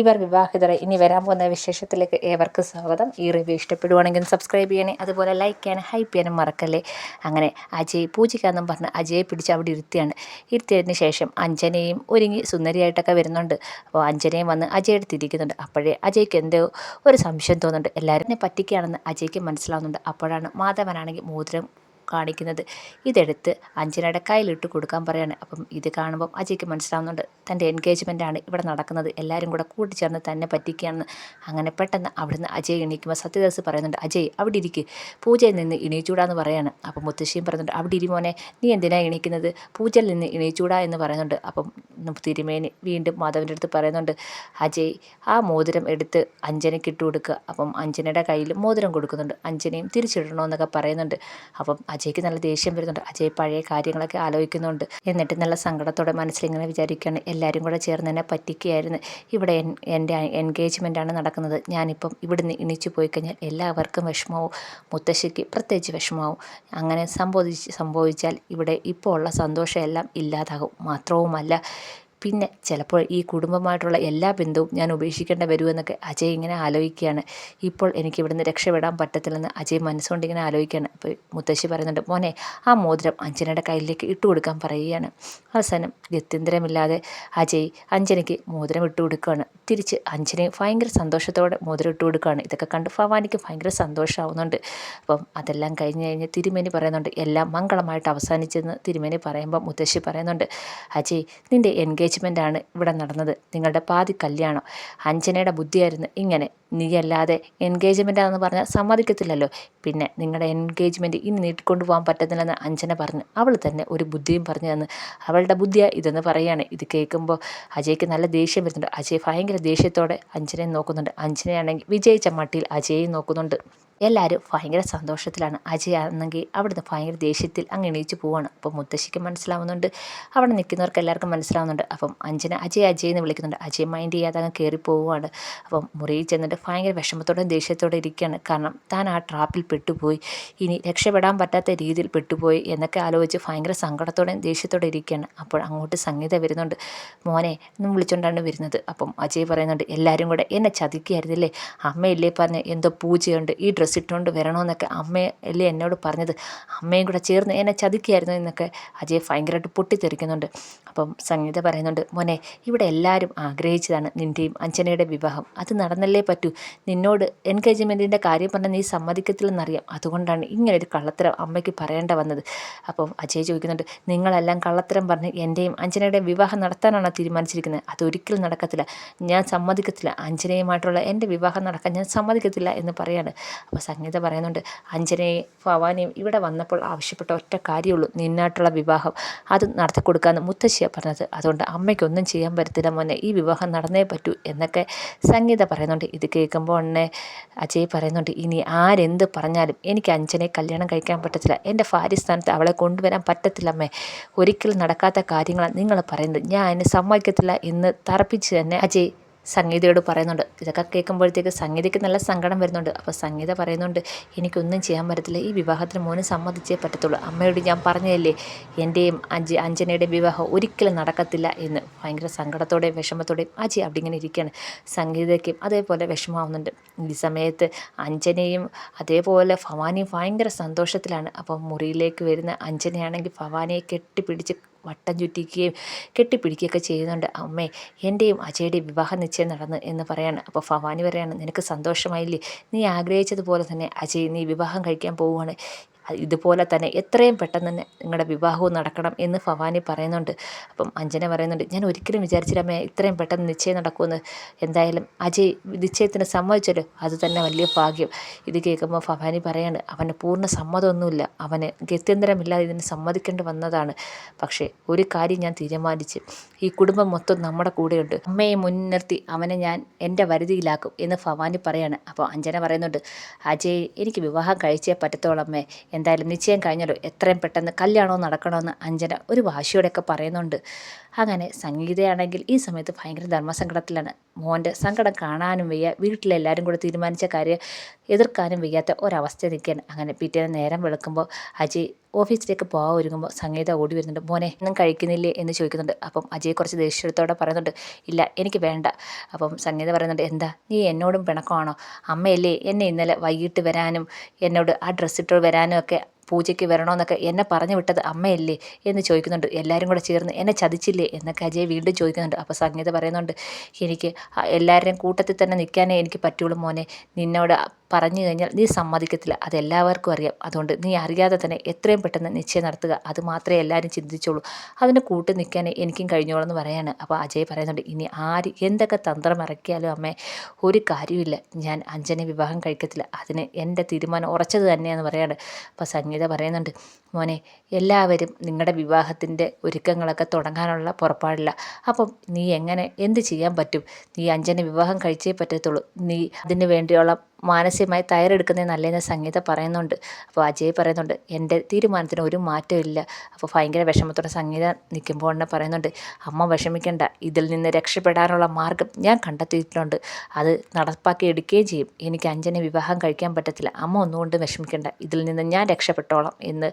ഇവർ വിവാഹിതരെ. ഇനി വരാൻ പോകുന്ന വിശേഷത്തിലേക്ക് ഏവർക്കും സ്വാഗതം. ഈ റിവ്യൂ ഇഷ്ടപ്പെടുവാണെങ്കിൽ സബ്സ്ക്രൈബ് ചെയ്യണേ, അതുപോലെ ലൈക്ക് ചെയ്യാനും ഹൈപ്പ് ചെയ്യാനും മറക്കല്ലേ. അങ്ങനെ അജയ് പൂജയ്ക്കാന്നും പറഞ്ഞ് അജയെ പിടിച്ച് അവിടെ ഇരുത്തിയതിന് ശേഷം അഞ്ജനയും ഒരുങ്ങി സുന്ദരിയായിട്ടൊക്കെ വരുന്നുണ്ട്. അപ്പോൾ അഞ്ജനയും വന്ന് അജയ് എടുത്തിരിക്കുന്നുണ്ട്. അപ്പോഴേ അജയ്ക്ക് എന്തോ ഒരു സംശയം തോന്നുന്നുണ്ട്. എല്ലാവരും എന്നെ പറ്റിക്കുകയാണെന്ന് അജയ്ക്ക് മനസ്സിലാവുന്നുണ്ട്. അപ്പോഴാണ് മാധവനാണെങ്കിൽ മോതിരം കാണിക്കുന്നത്. ഇതെടുത്ത് അഞ്ജനയുടെ കയ്യിലിട്ട് കൊടുക്കാൻ പറയാണ്. അപ്പം ഇത് കാണുമ്പം അജയ്ക്ക് മനസ്സിലാവുന്നുണ്ട് തൻ്റെ എൻഗേജ്മെൻറ്റാണ് ഇവിടെ നടക്കുന്നത്, എല്ലാവരും കൂടെ കൂട്ടിച്ചേർന്ന് തന്നെ പറ്റിക്കുകയാണെന്ന്. അങ്ങനെ പെട്ടെന്ന് അവിടുന്ന് അജയ് എണീക്കുമ്പോൾ സത്യദാസ് പറയുന്നുണ്ട്, അജയ് അവിടെ ഇരിക്ക്, പൂജയിൽ നിന്ന് എണീച്ചൂടാന്ന് പറയാണ്. അപ്പം മുത്തശ്ശിയും പറയുന്നുണ്ട്, അവിടെ ഇരിമോനെ, നീ എന്തിനാ എണീക്കുന്നത്, പൂജയിൽ നിന്ന് എണീച്ചൂടാ എന്ന് പറയുന്നുണ്ട്. അപ്പം തിരുമേനി വീണ്ടും മാധവൻ്റെ അടുത്ത് പറയുന്നുണ്ട്, അജയ് ആ മോതിരം എടുത്ത് അഞ്ജനയ്ക്ക് ഇട്ട് കൊടുക്കുക. അപ്പം അഞ്ജനയുടെ കയ്യിൽ മോതിരം കൊടുക്കുന്നുണ്ട്. അഞ്ജനയും തിരിച്ചിടണമെന്നൊക്കെ പറയുന്നുണ്ട്. അപ്പം അജയ്ക്ക് നല്ല ദേഷ്യം വരുന്നുണ്ട്. അജയ് പഴയ കാര്യങ്ങളൊക്കെ ആലോചിക്കുന്നുണ്ട്. എന്നിട്ട് നല്ല സങ്കടത്തോടെ മനസ്സിലിങ്ങനെ വിചാരിക്കുകയാണ്, എല്ലാവരും കൂടെ ചേർന്ന് എന്നെ പറ്റിക്കുകയായിരുന്നു. ഇവിടെ എൻ്റെ എൻഗേജ്മെൻറ്റാണ് നടക്കുന്നത്. ഞാനിപ്പം ഇവിടുന്ന് എണീച്ചു പോയി കഴിഞ്ഞാൽ എല്ലാവർക്കും വിഷമവും, മുത്തശ്ശിക്ക് പ്രത്യേകിച്ച് വിഷമവും. അങ്ങനെ സംഭവിച്ചാൽ ഇവിടെ ഇപ്പോൾ ഉള്ള സന്തോഷമെല്ലാം ഇല്ലാതാകും. മാത്രവുമല്ല, പിന്നെ ചിലപ്പോൾ ഈ കുടുംബമായിട്ടുള്ള എല്ലാ ബന്ധവും ഞാൻ ഉപേക്ഷിക്കേണ്ട വരുമെന്നൊക്കെ അജയ് ഇങ്ങനെ ആലോചിക്കുകയാണ്. ഇപ്പോൾ എനിക്ക് ഇവിടുന്ന് രക്ഷപ്പെടാൻ പറ്റത്തില്ലെന്ന് അജയ് മനസ്സുകൊണ്ട് ഇങ്ങനെ ആലോചിക്കുകയാണ്. അപ്പോൾ മുത്തശ്ശി പറയുന്നുണ്ട്, മോനെ ആ മോതിരം അഞ്ജനയുടെ കയ്യിലേക്ക് ഇട്ട് കൊടുക്കാൻ പറയുകയാണ്. അവസാനം ഗത്യന്തരമില്ലാതെ അജയ് അഞ്ജനയ്ക്ക് മോതിരം ഇട്ട് കൊടുക്കുകയാണ്. തിരിച്ച് അഞ്ജനയും ഭയങ്കര സന്തോഷത്തോടെ മോതിരം ഇട്ട് കൊടുക്കുകയാണ്. ഇതൊക്കെ കണ്ട് ഭവാനിക്ക് ഭയങ്കര സന്തോഷമാവുന്നുണ്ട്. അപ്പം അതെല്ലാം കഴിഞ്ഞ് തിരുമേനി പറയുന്നുണ്ട്, എല്ലാം മംഗളമായിട്ട് അവസാനിച്ചെന്ന് തിരുമേനി പറയുമ്പോൾ മുത്തശ്ശി പറയുന്നുണ്ട്, അജയ് നിൻ്റെ എൻഗേജ്മെൻറ്റാണ് ഇവിടെ നടന്നത്, നിങ്ങളുടെ പാതി കല്യാണം. അഞ്ജനയുടെ ബുദ്ധിയായിരുന്നു ഇങ്ങനെ, നീയല്ലാതെ എൻഗേജ്മെൻറ്റാണെന്ന് പറഞ്ഞാൽ സമ്മതിക്കത്തില്ലല്ലോ. പിന്നെ നിങ്ങളുടെ എൻഗേജ്മെൻറ്റ് ഇനി നീട്ടിക്കൊണ്ടു പോകാൻ പറ്റത്തില്ലെന്ന് അഞ്ജന പറഞ്ഞു. അവൾ തന്നെ ഒരു ബുദ്ധിയും പറഞ്ഞു തന്ന്, അവളുടെ ബുദ്ധിയാണ് ഇതെന്ന് പറയുകയാണ്. ഇത് കേൾക്കുമ്പോൾ അജയ്ക്ക് നല്ല ദേഷ്യം വരുന്നുണ്ട്. അജയ് ഭയങ്കര ദേഷ്യത്തോടെ അഞ്ജനയെ നോക്കുന്നുണ്ട്. അഞ്ജനയാണെങ്കിൽ വിജയിച്ച മട്ടിൽ അജയെയും നോക്കുന്നുണ്ട്. എല്ലാവരും ഭയങ്കര സന്തോഷത്തിലാണ്. അജയ് ആണെങ്കിൽ അവിടുന്ന് ഭയങ്കര ദേഷ്യത്തിൽ അങ്ങ് എണീച്ച് പോവാണ്. അപ്പോൾ മുത്തശ്ശിക്ക് മനസ്സിലാവുന്നുണ്ട്, അവിടെ നിൽക്കുന്നവർക്ക് എല്ലാവർക്കും മനസ്സിലാവുന്നുണ്ട്. അപ്പം അഞ്ജന അജയ് എന്ന് വിളിക്കുന്നുണ്ട്. അജയ് മൈൻഡ് ചെയ്യാതെ അങ്ങ് കയറി പോവുകയാണ്. അപ്പം മുറിയിൽ ചെന്നിട്ട് ഭയങ്കര വിഷമത്തോടെ ദേഷ്യത്തോടെ ഇരിക്കുകയാണ്. കാരണം താൻ ആ ട്രാപ്പിൽ പെട്ടുപോയി, ഇനി രക്ഷപ്പെടാൻ പറ്റാത്ത രീതിയിൽ പെട്ടുപോയി എന്നൊക്കെ ആലോചിച്ച് ഭയങ്കര സങ്കടത്തോടെയും ദേഷ്യത്തോടെ ഇരിക്കുകയാണ്. അപ്പോൾ അങ്ങോട്ട് സംഗീത വരുന്നുണ്ട്. മോനെ എന്നും വിളിച്ചുകൊണ്ടാണ് വരുന്നത്. അപ്പം അജയ് പറയുന്നുണ്ട്, എല്ലാവരും കൂടെ എന്നെ ചതിക്കുകയായിരുന്നില്ലേ, അമ്മയില്ലേ പറഞ്ഞ് എന്തോ പൂജയുണ്ട്, ഈ ഡ്രസ്സ് ഇട്ടുകൊണ്ട് വരണമെന്നൊക്കെ അമ്മയല്ലേ എന്നോട് പറഞ്ഞത്, അമ്മയും കൂടെ ചേർന്ന് എന്നെ ചതിക്കുകയായിരുന്നു എന്നൊക്കെ അജയ് ഭയങ്കരമായിട്ട് പൊട്ടിത്തെറിക്കുന്നുണ്ട്. അപ്പം സംഗീത പറയുന്നുണ്ട്, മോനെ ഇവിടെ എല്ലാവരും ആഗ്രഹിച്ചതാണ് നിൻ്റെയും അഞ്ജനയുടെ വിവാഹം, അത് നടന്നല്ലേ പറ്റൂ. നിന്നോട് എൻഗേജ്മെൻറ്റിൻ്റെ കാര്യം പറഞ്ഞാൽ നീ സമ്മതിക്കത്തില്ലെന്നറിയാം, അതുകൊണ്ടാണ് ഇങ്ങനൊരു കള്ളത്തരം അമ്മയ്ക്ക് പറയേണ്ട വന്നത്. അപ്പം അജയ് ചോദിക്കുന്നുണ്ട്, നിങ്ങളെല്ലാം കള്ളത്തരം പറഞ്ഞ് എൻ്റെയും അഞ്ജനയുടെയും വിവാഹം നടത്താനാണോ തീരുമാനിച്ചിരിക്കുന്നത്? അതൊരിക്കലും നടക്കത്തില്ല, ഞാൻ സമ്മതിക്കത്തില്ല, അഞ്ജനയുമായിട്ടുള്ള എൻ്റെ വിവാഹം നടക്കാൻ ഞാൻ സമ്മതിക്കത്തില്ല എന്ന് പറയാണ്. അപ്പോൾ സംഗീത പറയുന്നുണ്ട്, അഞ്ജനയും ഭവാനിയും ഇവിടെ വന്നപ്പോൾ ആവശ്യപ്പെട്ട ഒറ്റ കാര്യമുള്ളൂ, നിന്നായിട്ടുള്ള വിവാഹം അത് നടത്തി കൊടുക്കാമെന്ന് മുത്തശ്ശിയാണ് പറഞ്ഞത്, അതുകൊണ്ട് അമ്മയ്ക്കൊന്നും ചെയ്യാൻ പറ്റത്തില്ല മോനെ, ഈ വിവാഹം നടന്നേ പറ്റൂ എന്നൊക്കെ സംഗീത പറയുന്നുണ്ട്. ഇത് കേൾക്കുമ്പോൾ ഉടനെ അജയ് പറയുന്നുണ്ട്, ഇനി ആരെന്ത് പറഞ്ഞാലും എനിക്ക് അഞ്ജനയെ കല്യാണം കഴിക്കാൻ പറ്റത്തില്ല, എൻ്റെ ഭാര്യ സ്ഥാനത്ത് അവളെ കൊണ്ടുവരാൻ പറ്റത്തില്ല അമ്മേ, ഒരിക്കലും നടക്കാത്ത കാര്യങ്ങളാണ് നിങ്ങൾ പറയുന്നത്, ഞാൻ അതിന് സമ്മതിക്കത്തില്ല എന്ന് തറപ്പിച്ച് തന്നെ അജയ് സംഗീതയോട് പറയുന്നുണ്ട്. ഇതൊക്കെ കേൾക്കുമ്പോഴത്തേക്ക് സംഗീതയ്ക്ക് നല്ല സങ്കടം വരുന്നുണ്ട്. അപ്പോൾ സംഗീത പറയുന്നുണ്ട്, എനിക്കൊന്നും ചെയ്യാൻ പറ്റത്തില്ല, ഈ വിവാഹത്തിന് മോന് സമ്മതിച്ചേ പറ്റത്തുള്ളൂ, അമ്മയോട് ഞാൻ പറഞ്ഞതല്ലേ എൻ്റെയും അഞ്ജനയുടെയും വിവാഹം ഒരിക്കലും നടക്കത്തില്ല എന്ന്. ഭയങ്കര സങ്കടത്തോടെയും വിഷമത്തോടെയും അജയ് അവിടെ ഇങ്ങനെ ഇരിക്കുകയാണ്. സംഗീതയ്ക്കും അതേപോലെ വിഷമമാവുന്നുണ്ട്. ഈ സമയത്ത് അഞ്ജനയും അതേപോലെ ഭവാനിയും ഭയങ്കര സന്തോഷത്തിലാണ്. അപ്പം മുറിയിലേക്ക് വരുന്ന അഞ്ജനയാണെങ്കിൽ ഭവാനിയെ കെട്ടിപ്പിടിച്ച് വട്ടം ചുറ്റിക്കുകയും കെട്ടിപ്പിടിക്കുകയൊക്കെ ചെയ്യുന്നുണ്ട്. അമ്മേ എൻ്റെയും അജയുടെയും വിവാഹ നിശ്ചയം നടന്ന് എന്ന് പറയാണ്. അപ്പോൾ ഭവാനി പറയാണ്, നിനക്ക് സന്തോഷമായില്ലേ, നീ ആഗ്രഹിച്ചതുപോലെ തന്നെ അജയ് നീ വിവാഹം കഴിക്കാൻ പോവുകയാണ്, ഇതുപോലെ തന്നെ എത്രയും പെട്ടെന്ന് തന്നെ നിങ്ങളുടെ വിവാഹവും നടക്കണം എന്ന് ഭവാനി പറയുന്നുണ്ട്. അപ്പം അഞ്ജന പറയുന്നുണ്ട്, ഞാൻ ഒരിക്കലും വിചാരിച്ചില്ല അമ്മേ ഇത്രയും പെട്ടെന്ന് നിശ്ചയം നടക്കുമെന്ന്, എന്തായാലും അജയ് നിശ്ചയത്തിന് സമ്മതിച്ചല്ലോ, അത് തന്നെ വലിയ ഭാഗ്യം. ഇത് കേൾക്കുമ്പോൾ ഭവാനി പറയാണ്, അവന് പൂർണ്ണ സമ്മതമൊന്നുമില്ല, അവന് ഗത്യന്തരമില്ലാതെ ഇതിന് സമ്മതിക്കേണ്ടി വന്നതാണ്, പക്ഷേ ഒരു കാര്യം ഞാൻ തീരുമാനിച്ച്, ഈ കുടുംബം മൊത്തം നമ്മുടെ കൂടെയുണ്ട്, അമ്മയെ മുൻനിർത്തി അവനെ ഞാൻ എൻ്റെ വരുതിയിലാക്കും എന്ന് ഭവാനി പറയാണ്. അപ്പോൾ അഞ്ജന പറയുന്നുണ്ട്, അജയ് എനിക്ക് വിവാഹം കഴിച്ചേ പറ്റത്തോളമ്മേ, എന്തായാലും നിശ്ചയം കഴിഞ്ഞല്ലോ, എത്രയും പെട്ടെന്ന് കല്യാണവും നടക്കണമെന്ന് അഞ്ജന ഒരു വാശിയോടെയൊക്കെ പറയുന്നുണ്ട്. അങ്ങനെ സംഗീതയാണെങ്കിൽ ഈ സമയത്ത് ഭയങ്കര ധർമ്മസങ്കടത്തിലാണ്. മോൻ്റെ സങ്കടം കാണാനും വയ്യ, വീട്ടിലെല്ലാവരും കൂടെ തീരുമാനിച്ച കാര്യം എതിർക്കാനും വയ്യാത്ത ഒരവസ്ഥ നിൽക്കുകയാണ്. അങ്ങനെ പിറ്റേന്ന് നേരം വെളുക്കുമ്പോൾ അജയ് ഓഫീസിലേക്ക് പോകാൻ ഒരുങ്ങുമ്പോൾ സംഗീത ഓടി വരുന്നുണ്ട്. മോനെ ഒന്നും കഴിക്കുന്നില്ലേ എന്ന് ചോദിക്കുന്നുണ്ട്. അപ്പം അജയ് കുറച്ച് ദേഷ്യത്തോടെ പറയുന്നുണ്ട്, ഇല്ല എനിക്ക് വേണ്ട. അപ്പം സംഗീത പറയുന്നുണ്ട്, എന്താ നീ എന്നോടും പിണക്കമാണോ? അമ്മയല്ലേ എന്നെ ഇന്നലെ വൈകിട്ട് വരാനും എന്നോട് ആ ഡ്രസ്സ് ഇട്ട് വരാനും ഒക്കെ പൂജയ്ക്ക് വരണമെന്നൊക്കെ എന്നെ പറഞ്ഞു വിട്ടത് അമ്മയല്ലേ എന്ന് ചോദിക്കുന്നുണ്ട്. എല്ലാവരും കൂടെ ചേർന്ന് എന്നെ ചതിച്ചില്ലേ എന്നൊക്കെ അജയ് വീണ്ടും ചോദിക്കുന്നുണ്ട്. അപ്പോൾ സംഗീത പറയുന്നുണ്ട്, എനിക്ക് എല്ലാവരുടെയും കൂട്ടത്തിൽ തന്നെ നിൽക്കാനേ എനിക്ക് പറ്റുള്ളൂ മോനെ. നിന്നോട് പറഞ്ഞു കഴിഞ്ഞാൽ നീ സമ്മതിക്കത്തില്ല, അതെല്ലാവർക്കും അറിയാം. അതുകൊണ്ട് നീ അറിയാതെ തന്നെ എത്രയും പെട്ടെന്ന് നിശ്ചയം നടത്തുക, അത് മാത്രമേ എല്ലാവരും ചിന്തിച്ചോളൂ. അതിന് കൂട്ട് നിൽക്കാനേ എനിക്കും കഴിഞ്ഞോളൂ എന്ന് പറയാണ്. അപ്പോൾ അജയ് പറയുന്നുണ്ട്, ഇനി ആര് എന്തൊക്കെ തന്ത്രം ഇറക്കിയാലും അമ്മേ ഒരു കാര്യമില്ല, ഞാൻ അഞ്ജനെ വിവാഹം കഴിക്കത്തില്ല. അതിന് എൻ്റെ തീരുമാനം ഉറച്ചത് തന്നെയാണെന്ന് പറയാണ്. അപ്പോൾ സംഗീത പറയുന്നുണ്ട്, മോനെ എല്ലാവരും നിങ്ങളുടെ വിവാഹത്തിൻ്റെ ഒരുക്കങ്ങളൊക്കെ തുടങ്ങാനുള്ള പുറപ്പാടില്ല. അപ്പം നീ എന്ത് ചെയ്യാൻ പറ്റും? നീ അഞ്ജനെ വിവാഹം കഴിച്ചേ പറ്റത്തുള്ളൂ. നീ അതിന് വേണ്ടിയുള്ള മാനസികമായി തയ്യാറെടുക്കുന്നതിന് നല്ലതെന്ന് സംഗീത പറയുന്നുണ്ട്. അപ്പോൾ അജയ് പറയുന്നുണ്ട്, എൻ്റെ തീരുമാനത്തിന് ഒരു മാറ്റവും ഇല്ല. അപ്പോൾ ഭയങ്കര വിഷമത്തോടെ സംഗീത നിൽക്കുമ്പോൾ തന്നെ പറയുന്നുണ്ട്, അമ്മ വിഷമിക്കേണ്ട, ഇതിൽ നിന്ന് രക്ഷപ്പെടാനുള്ള മാർഗം ഞാൻ കണ്ടെത്തിയിട്ടുണ്ട്. അത് നടപ്പാക്കി എടുക്കുകയും ചെയ്യും. എനിക്ക് അഞ്ജനെ വിവാഹം കഴിക്കാൻ പറ്റത്തില്ല. അമ്മ ഒന്നുകൊണ്ട് വിഷമിക്കേണ്ട, ഇതിൽ നിന്ന് ഞാൻ രക്ഷപ്പെട്ടോളാം എന്ന്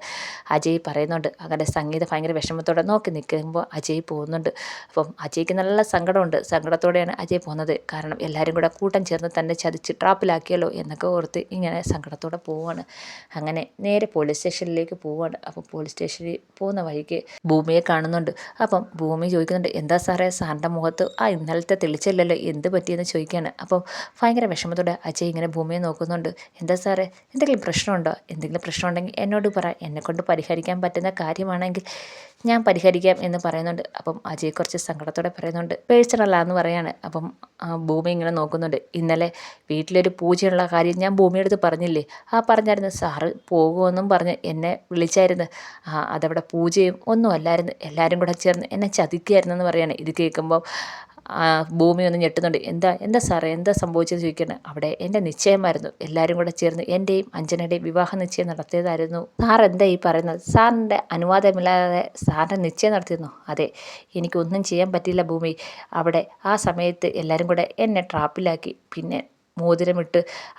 അജയ് പറയുന്നുണ്ട്. അങ്ങനെ സംഗീത ഭയങ്കര വിഷമത്തോടെ നോക്കി നിൽക്കുമ്പോൾ അജയ് പോകുന്നുണ്ട്. അപ്പം അജയ്ക്ക് നല്ല സങ്കടമുണ്ട്. സങ്കടത്തോടെയാണ് അജയ് പോകുന്നത്. കാരണം എല്ലാവരും കൂടെ കൂട്ടം ചേർന്ന് തന്നെ ചതിച്ച് ട്രാപ്പിലാക്കിയല്ലോ എന്നൊക്കെ ഓർത്ത് ഇങ്ങനെ സങ്കടത്തോടെ പോവുകയാണ്. അങ്ങനെ നേരെ പോലീസ് സ്റ്റേഷനിലേക്ക് പോവുകയാണ്. അപ്പം പോലീസ് സ്റ്റേഷനിൽ പോകുന്ന വഴിക്ക് ഭൂമിയെ കാണുന്നുണ്ട്. അപ്പം ഭൂമി ചോദിക്കുന്നുണ്ട്, എന്താ സാറേ സാറിൻ്റെ മുഖത്ത് ഇന്നലത്തെ തെളിച്ചില്ലല്ലോ, എന്ത് പറ്റിയെന്ന് ചോദിക്കുകയാണ്. അപ്പം ഭയങ്കര വിഷമത്തോടെ അജയ് ഇങ്ങനെ ഭൂമിയെ നോക്കുന്നുണ്ട്. എന്താ സാറേ എന്തെങ്കിലും പ്രശ്നമുണ്ടോ? എന്തെങ്കിലും പ്രശ്നമുണ്ടെങ്കിൽ എന്നോട് പറ, എന്നെക്കൊണ്ട് പരിഹരിക്കാൻ പറ്റുന്ന കാര്യമാണെങ്കിൽ ഞാൻ പരിഹരിക്കാം എന്ന് പറയുന്നുണ്ട്. അപ്പം അജയ് കുറച്ച് സങ്കടത്തോടെ പറയുന്നുണ്ട്, പേഴ്സണലാന്ന് പറയാണ്. അപ്പം ഭൂമി ഇങ്ങനെ നോക്കുന്നുണ്ട്. ഇന്നലെ വീട്ടിലൊരു പൂജയുള്ള കാര്യം ഞാൻ ഭൂമിയെടുത്ത് പറഞ്ഞില്ലേ? പറഞ്ഞായിരുന്നു. സാറ് പോകുമെന്നും പറഞ്ഞ് എന്നെ വിളിച്ചായിരുന്നു. അതവിടെ പൂജയും ഒന്നും അല്ലായിരുന്നു, എല്ലാവരും കൂടെ ചേർന്ന് എന്നെ ചതിക്കുകയായിരുന്നു എന്ന് പറയാണ്. ഇത് കേൾക്കുമ്പോൾ ഭൂമി ഒന്ന് ഞെട്ടുന്നുണ്ട്. എന്താ സാറേ എന്താ സംഭവിച്ചതെന്ന് ചോദിക്കണം. അവിടെ എൻ്റെ നിശ്ചയമായിരുന്നു, എല്ലാവരും കൂടെ ചേർന്ന് എൻ്റെയും അഞ്ജനയുടെയും വിവാഹ നിശ്ചയം നടത്തിയതായിരുന്നു. സാർ എന്താ ഈ പറയുന്നത്? സാറിൻ്റെ അനുവാദമില്ലാതെ സാറിൻ്റെ നിശ്ചയം നടത്തിയെന്നോ? അതെ, എനിക്കൊന്നും ചെയ്യാൻ പറ്റില്ല ഭൂമി. അവിടെ ആ സമയത്ത് എല്ലാവരും കൂടെ എന്നെ ട്രാപ്പിലാക്കി. പിന്നെ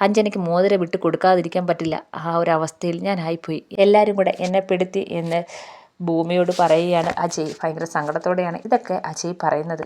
അഞ്ജനയ്ക്ക് മോതിരം വിട്ട് കൊടുക്കാതിരിക്കാൻ പറ്റില്ല. ആ ഒരു അവസ്ഥയിൽ ഞാൻ ആയിപ്പോയി. എല്ലാവരും കൂടെ എന്നെ പെടുത്തി എന്ന് ഭൂമിയോട് പറയുകയാണ് അജയ്. ഭയങ്കര സങ്കടത്തോടെയാണ് ഇതൊക്കെ അജയ് പറയുന്നത്.